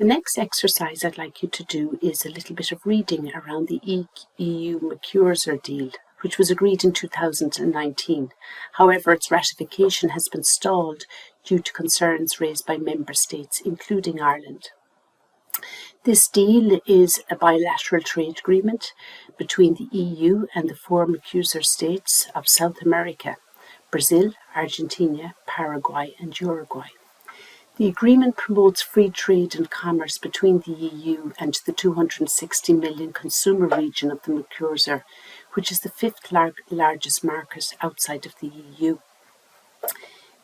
next exercise I'd like you to do is a little bit of reading around the EU-Mercosur deal, which was agreed in 2019. However, its ratification has been stalled due to concerns raised by member states, including Ireland. This deal is a bilateral trade agreement between the EU and the four Mercosur states of South America: Brazil, Argentina, Paraguay and Uruguay. The agreement promotes free trade and commerce between the EU and the 260 million consumer region of the Mercosur, which is the fifth largest market outside of the EU.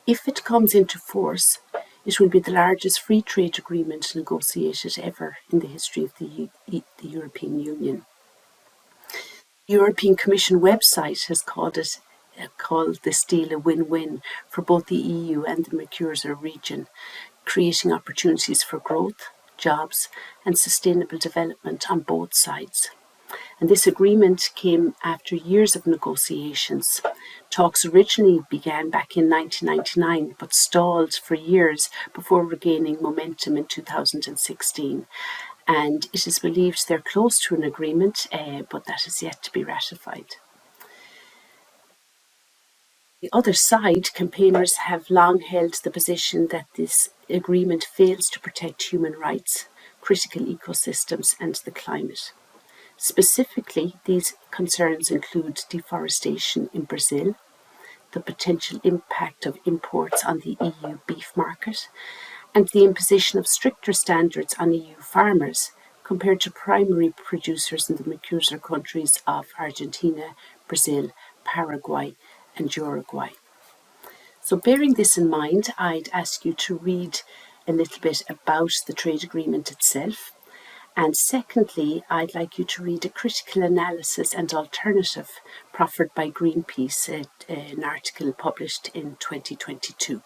If it comes into force, it will be the largest free trade agreement negotiated ever in the history of the European Union. The European Commission website has called this deal a win-win for both the EU and the Mercosur region, creating opportunities for growth, jobs and sustainable development on both sides. And this agreement came after years of negotiations. Talks originally began back in 1999 but stalled for years before regaining momentum in 2016. And it is believed they're close to an agreement, but that is yet to be ratified. The other side, campaigners have long held the position that this agreement fails to protect human rights, critical ecosystems and the climate. Specifically, these concerns include deforestation in Brazil, the potential impact of imports on the EU beef market, and the imposition of stricter standards on EU farmers compared to primary producers in the Mercosur countries of Argentina, Brazil, Paraguay and Uruguay. So bearing this in mind, I'd ask you to read a little bit about the trade agreement itself. And secondly, I'd like you to read a critical analysis and alternative proffered by Greenpeace, an article published in 2022.